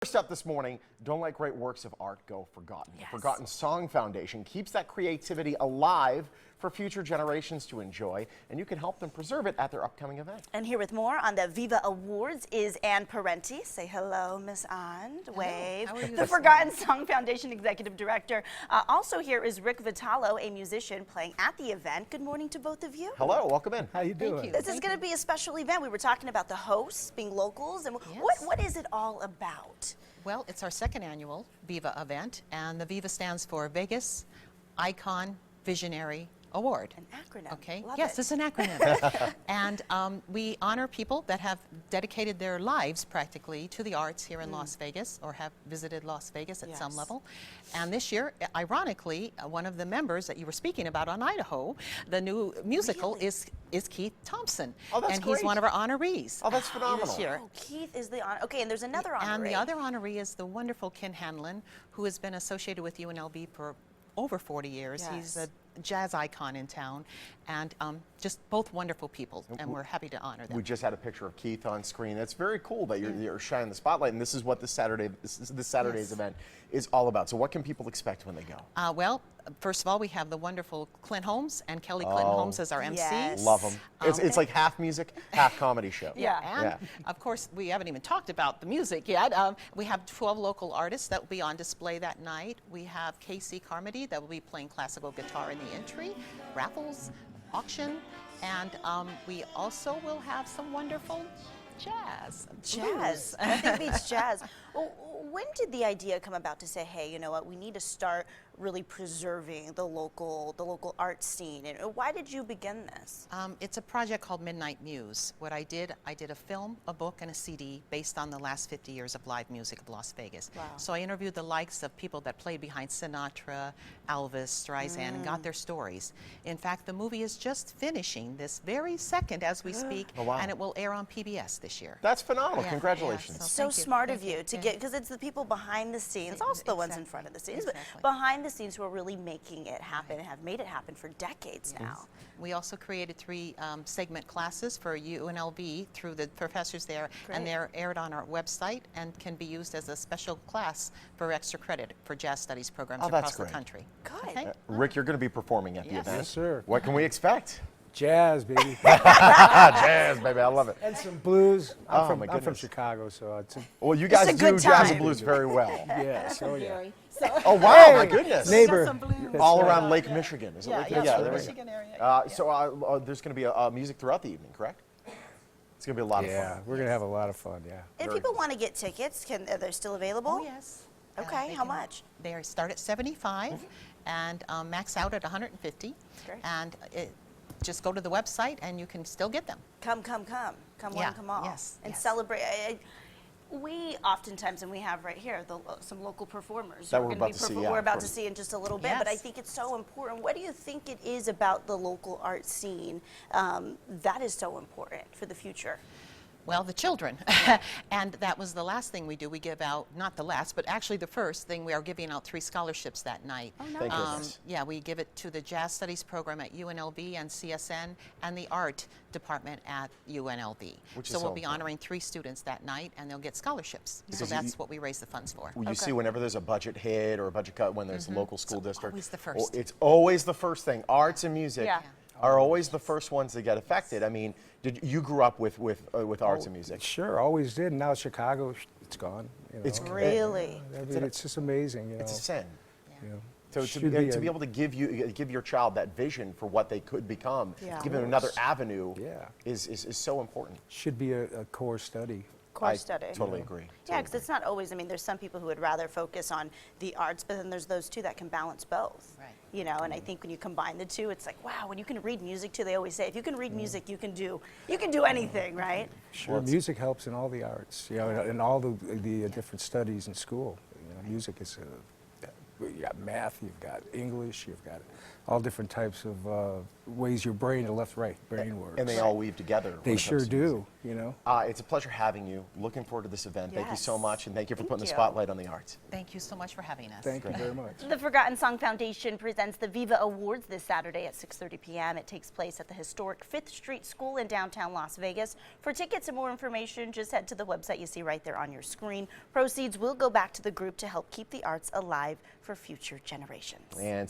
First up this morning, don't let great works of art go forgotten. Yes. The Forgotten Song Foundation keeps that creativity alive for future generations to enjoy, and you can help them preserve it at their upcoming event. And here with more on the VIVA Awards is Ann Parenti. Say hello, Miss Ann. Wave. How are you The Forgotten Song Foundation Executive Director. Also here is Rick Vitalo, a musician playing at the event. Good morning to both of you. Hello, welcome in. How you doing? Thank you. This is going to be a special event. We were talking about the hosts being locals, and Yes. what is it all about? Well, it's our second annual VIVA event, and the VIVA stands for Vegas Icon Visionary Award. An acronym. Okay. Love Yes, it. it's an acronym. And we honor people that have dedicated their lives practically to the arts here in Las Vegas or have visited Las Vegas at some Yes. level. And this year, ironically, one of the members that you were speaking about on Idaho, the new musical Really? is Keith Thompson. Oh, that's and he's great. one of our honorees Oh, that's phenomenal. this year. Oh, Keith is the honor. Okay, and there's another honoree. And the other honoree is the wonderful Ken Hanlon, who has been associated with UNLV for over 40 years. He's Yes. a jazz icon in town, and just both wonderful people, and we're happy to honor them. We just had a picture of Keith on screen. That's very cool that you're shining the spotlight, and this is what this Saturday's Yes. event is all about. So what can people expect when they go? Well, first of all, we have the wonderful Clint Holmes and Kelly Clinton Holmes as our MC. Yes. Love them. It's like half music, half comedy show. Yeah, and Yeah. of course, we haven't even talked about the music yet. We have 12 local artists that will be on display that night. We have Casey Carmody that will be playing classical guitar in the entry, raffles, auction, and we also will have some wonderful jazz. Jazz. Nothing beats jazz. Well, when did the idea come about to say, hey, you know what, we need to start really preserving the local art scene? And why did you begin this? It's a project called Midnight Muse. What I did a film, a book, and a CD based on the last 50 years of live music of Las Vegas. Wow. So I interviewed the likes of people that played behind Sinatra, Elvis, Streisand, and got their stories. In fact, the movie is just finishing this very second as we speak, Oh, wow. and it will air on PBS this year. That's phenomenal. Yeah, Congratulations. yeah, So thank you, smart of thank you you, to yeah. get, because it's the people behind the scenes, also the ones in Exactly, front of the scenes, exactly. but behind the scenes who are really making it happen and have made it happen for decades now. We also created 3 segment classes for UNLV through the professors there, Great. and they're aired on our website and can be used as a special class for extra credit for jazz studies programs Oh, that's across the great. country. Good. Okay? Rick, you're going to be performing at the Yes. event. Yes, sir. What can we expect? Jazz, baby. Jazz, baby. I love it. And some blues. Oh, I'm my from goodness. Chicago, so it's a, Well, you It's guys a do good jazz time. and blues very well. yes, oh yeah. Oh, wow, my goodness. Neighbor. All That's around Lake Michigan. Is it Lake Michigan? yeah, there we go. Michigan area. So there's going to be music throughout the evening, correct? It's going to be a lot of Yeah, fun. we're gonna have a lot of fun. Yeah. If Very people want to get tickets, are they still available? Oh, yes. Okay, They how can- much? They start at 75 and max out at 150. Great. And just go to the website and you can still get them. Come. Come Yeah, one, come all. yes, And yes. celebrate. We oftentimes, and we have right here, some local performers That who we're are gonna about to see, yeah, we're of about to course. see in just a little bit, but I Yes. think it's so important. What do you think it is about the local art scene that is so important for the future? Well, the children. And that was the last thing we do. We give out, not the last, but actually the first thing, we are giving out 3 scholarships that night. Oh, Thank goodness. Yeah, we give it to the Jazz Studies program at UNLV and CSN and the art department at UNLV. Which is so so we'll be important. honoring 3 students that night, and they'll get scholarships. So Because that's you- what we raise the funds for. You see, whenever there's a budget hit or a budget cut, when there's a local school district, always the first. It's always the first thing. Arts and music Yeah. are always the first ones that get affected. I mean, you grew up with arts and music? Sure, always did. Now Chicago, it's gone. You know. It's Really? I mean, it's just amazing. You know. It's a sin. You know. So Should to be able to give your child that vision for what they could become, Yeah. give them another avenue, Yeah. is so important. Should be a core study. Core study. Totally agree. Yeah, because it's not always, I mean, there's some people who would rather focus on the arts, but then there's those two that can balance both. Right. You know, and I think when you combine the two, it's like, wow, when you can read music too, they always say, if you can read music, you can do anything, right? Sure, music helps in all the arts. You know, in all the different studies in school. You know, music is you got math, you've got English, you've got all different types of ways your brain, the left-right brain works. And they all weave together. They sure do, you know. It's a pleasure having you. Looking forward to this event. Thank you so Yes. much, and thank you for Thank putting the you. spotlight on the arts. Thank you so much for having us. Thank you very much. The Forgotten Song Foundation presents the VIVA Awards this Saturday at 6:30 p.m. It takes place at the historic 5th Street School in downtown Las Vegas. For tickets and more information, just head to the website you see right there on your screen. Proceeds will go back to the group to help keep the arts alive for future generations. And